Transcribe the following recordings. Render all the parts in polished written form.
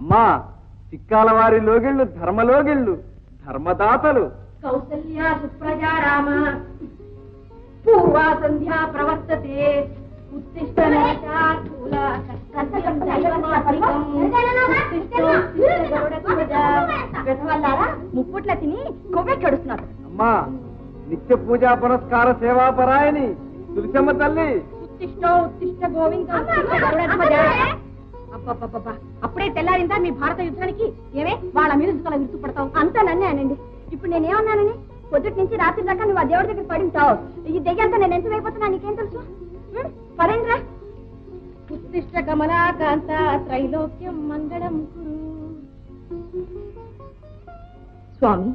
అమ్మా చిక్కాల వారి లోగిళ్ళు ధర్మలోగిళ్ళు ధర్మదాతలు. కౌసల్య సుప్రజా రామ పూర్వా సంధ్యా ప్రవర్తతే ఉత్తిష్ట నరకార్ధూల ముప్పుట్ల తిని కొవ్వెక్కడుస్తున్నారు. అమ్మా నిత్య పూజా పురస్కార సేవాపరాయని తులసమ్మ తల్లి. ఉత్తిష్టో ఉత్తిష్ట గోవింద. అప్పుడే తెల్లారిందా మీ భారత యుద్ధానికి? ఏమే వాళ్ళ మీద విరుచుపడతావు? అంతా నన్నే అనండి. ఇప్పుడు నేనేమన్నానని? పొద్దుటి నుంచి రాత్రి దాకా నువ్వు ఆ దేవుడి దగ్గర పడి ఉంటావు. ఈ దెయ్యంతా నేను ఎంత అయిపోతున్నా నీకేం తెలుసు? పరేంద్రా ఉత్తిష్ట కమలాకాంత త్రైలోక్యం మంగళం కురు. స్వామి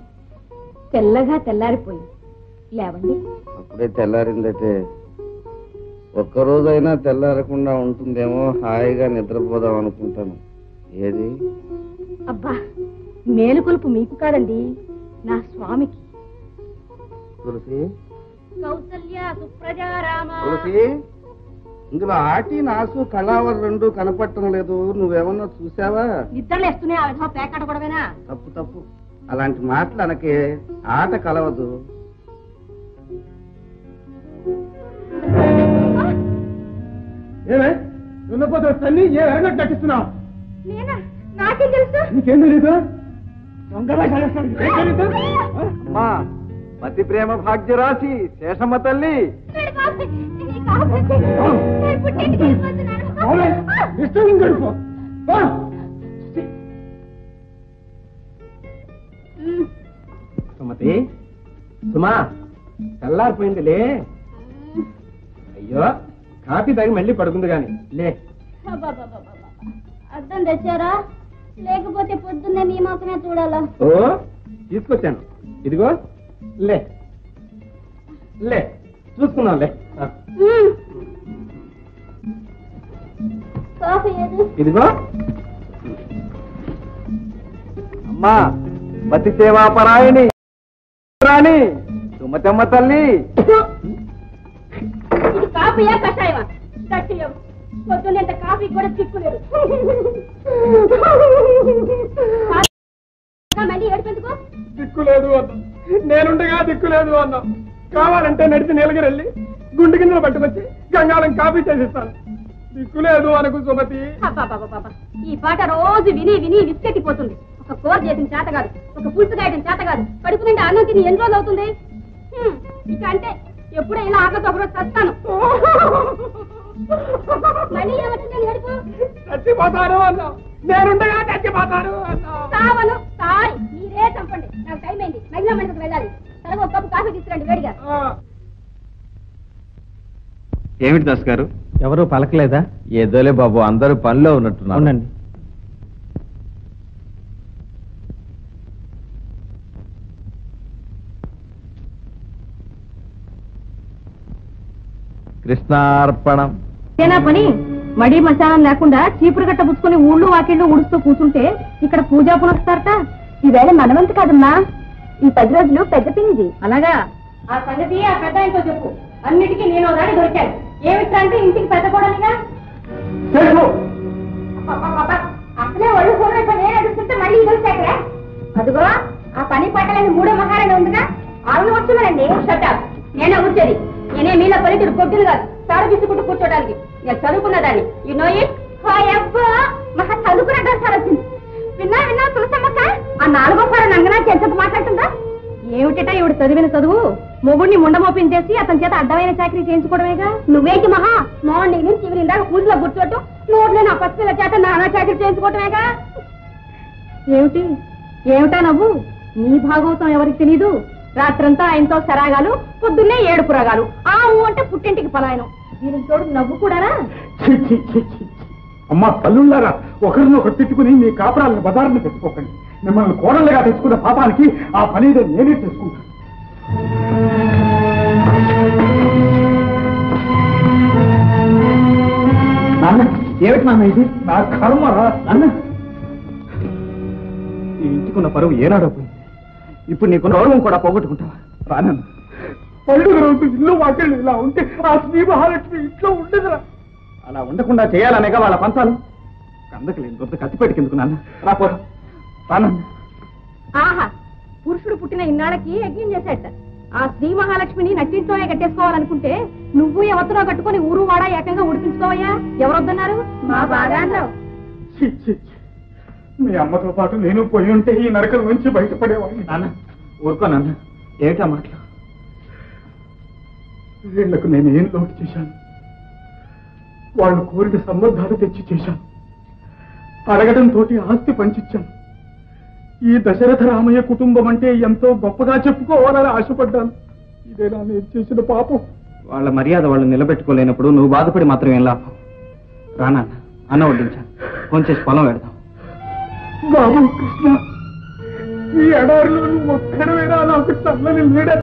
తెల్లగా తెల్లారిపోయింది, లేవండి. అప్పుడే తెల్లారిందటే. ఒక్కరోజైనా తెల్లారకుండా ఉంటుందేమో, హాయిగా నిద్రపోదాం అనుకుంటాను. ఏది? అబ్బా మేలుకొలుపు మీకు కాదండి, నా స్వామికి. తులసి, కౌసల్య సుప్రజా రామ. తులసి, ఇందులో ఆటి నాసు కళావరు రెండు కనపడటం లేదు. నువ్వేమన్నా చూసావా? నిద్రలేస్తూనే ఆ విధంగా పేకాట కూడావేనా? తప్పు తప్పు, అలాంటి మాటలు అనకే. ఆట కలవదు. ఏమే ఉన్నపోతే తల్లి ఏ ఎరగట్టు నటిస్తున్నావు? నేనా? నాకేం తెలుసు? నీకేం తెలీదు? అమ్మా పతి ప్రేమ భాగ్యరాశి శేషమ్మ తల్లి. సుమతి, సుమా తెల్లారిపోయిందిలే. అయ్యో కాఫీ తాగి మళ్ళీ పడుకుంది గాని లే. అర్థం తెచ్చారా? లేకపోతే పొద్దున్నే మీ మాత్రమే చూడాలా? ఓ తీసుకొచ్చాను, ఇదిగో లే లే చూసుకున్నాం లే. కాఫీ ఏది? ఇదిగో. అమ్మా పతి సేవాపరాయణి రాణి సుమతమ్మ తల్లి. ఇది కాఫీయా కషాయమా? దట్టియం పొద్దున్నంత కాఫీ కూడా చిక్కులేదు. మళ్ళీ ఏడుపెందుకో? దిక్కులేదు అన్నా, నేనుండగా దిక్కులేదు అన్నా. కావాలంటే నడిచి నీలగిరెళ్ళి గుండె కిందలు పట్టుకొచ్చి గంగాళం కాఫీ చేసిస్తాను. దిక్కులేదు అనకు సుమతి. ఈ పాట రోజు విని విని విసికెట్టిపోతుంది. ఒక కూర చేసిన చేత కాదు, ఒక పులుసు గాయటం చేత కాదు, కడుపు నిండా అన్నం తిని ఎన్ని రోజులు అవుతుంది? ఇక అంటే ఎప్పుడో ఇలా ఆకలితో ఒకరోజు చస్తాను. మళ్ళీ ఏమంటుంది ఏడుపు? చచ్చిపోతాను అన్నా, నేనుండగా చచ్చిపోతాను అన్నా. సావను సారీ, మీరే చంపండి. నాకు టైం అయింది, మహిళా మండలికి వెళ్ళాలి. సరే ఒక కప్పు కాఫీ తీసుకురండి వేడిగా. ఏమిటి దాస్ గారు, ఎవరు పలకలేదా? ఏదోలే బాబు, అందరూ పనిలో ఉన్నట్టున్నారు. అవునండి. కృష్ణార్పణం. ఏనా పని? మడి మశానం లేకుండా చీపురు గట్ట పుచ్చుకొని ఊళ్ళు వాకిళ్ళు ఉడుస్తూ కూర్చుంటే ఇక్కడ పూజా పునస్తారట. ఈవేళ మనవంత కాదమ్మా, ఈ 10 రోజులు పెద్ద పిన్నిది. అలాగా? ఆ సంగతి ఆ పెద్ద ఆయనతో చెప్పు. అన్నిటికీ నేను దాడి దొరికాను. ఏమిట్రా అంటే ఇంటికి పెద్ద కూడాలిగా. అసలే ఒళ్ళు కూర నేను అడుగుతుంటే మళ్ళీ దొరికాక. అదిగో ఆ పని పట్టలేని 3వ మహారాణి ఉందిగా, ఆవిడ వస్తున్నానండి. నేనే కూర్చోది. నేనే మీలో పల్లెటూరు పొద్దులు కాదు, తాడ బిసుకుంటూ కూర్చోడానికి. నేను చదువుకున్నదాన్ని. You know it? మహా చదువుకున్న సార్ వచ్చింది. విన్నా తులసమ్మక్క, ఆ 4వ సార్ నంగనా చెంత మాట్లాడుతుందా? ఏమిటట ఇవిడ చదివిన చదువు? మొగుడిని ముండమోపించేసి అతని చేత అడ్డమైన చాకరీ చేయించుకోవడమేగా. నువ్వేంటి మహా మార్నింగ్ నుంచి ఇవి ఇందాక పూజలో కూర్చోటం, నోట్లో నా పసిపిల్ల చేత నానా చాకరీ చేయించుకోవటమేగా. ఏమిటా నవ్వు? నీ భాగవతం ఎవరికి తెలీదు? రాత్రంతా ఆయనతో సరాగాలు, పొద్దున్నే 7 పురాగాలు. ఆ అంటే పుట్టింటికి పలాయనం. దీనికి తోడు నవ్వు కూడానా? అమ్మా తల్లుళ్ళారా, ఒకరినొకరు తిట్టుకుని మీ కాపురాలను బజారుని పెట్టుకోకండి. మిమ్మల్ని కోడళ్ళగా తెచ్చుకున్న పాపానికి ఆ పని నేనే చేసుకుంటాను. నాన్న, ఏమిటి నాన్న ఇది? నా కర్మరా నాన్న. ఈ ఇంటికున్న పరువు ఏనాడో పోయింది. ఇప్పుడు నీకు గౌరవం కూడా పోగొట్టుకుంటావా? రానన్న, పండుగ రోజు ఇల్లు వాకెళ్ళు ఇలా ఉంటే ఆ శ్రీ మహాలక్ష్మి ఇంట్లో ఉండదురా. అలా ఉండకుండా చేయాలనేగా వాళ్ళ పంతాలు. కందకు లేదు దొద్ద కత్తిపెట్టుకెందుకు నాన్న రాపోరా రానన్న. ఆహా పురుషుడు పుట్టిన ఇన్నాళ్ళకి యజ్ఞం చేసేట ఆ శ్రీ మహాలక్ష్మిని నట్టింట్లోనే కట్టేసుకోవాలనుకుంటే నువ్వు ఎవరితో కట్టుకుని ఊరు వాడ ఏకంగా ఉడిపించుకోవయ్యా. ఎవరొద్దన్నారు? మా బాగా మీ అమ్మతో పాటు నేను పోయి ఉంటే ఈ నరకం నుంచి బయటపడేవాడిని. నాన్న ఊరుకో నాన్న, ఏమిటా మాటలు? వీళ్లకు నేను ఏం లోటు చేశాను? వాళ్ళు కోరిన సంబంధాలు తెచ్చి చేశాను, అడగడంతో ఆస్తి పంచిచ్చాను. ఈ దశరథ రామయ్య కుటుంబం అంటే ఎంతో గొప్పగా చెప్పుకోవాలని ఆశపడ్డాను. ఇదేనా నేను చేసిన పాపం? వాళ్ళ మర్యాద వాళ్ళు నిలబెట్టుకోలేనప్పుడు నువ్వు బాధపడి మాత్రం ఏం లాభం? రానా అన్న వడ్డించాను, కొంచెం పొలం పెడదాం. బాబు కృష్ణ, ఈ ఎడారిలో నువ్వు ఒక్కడవేనా నాకు చల్లని నీడ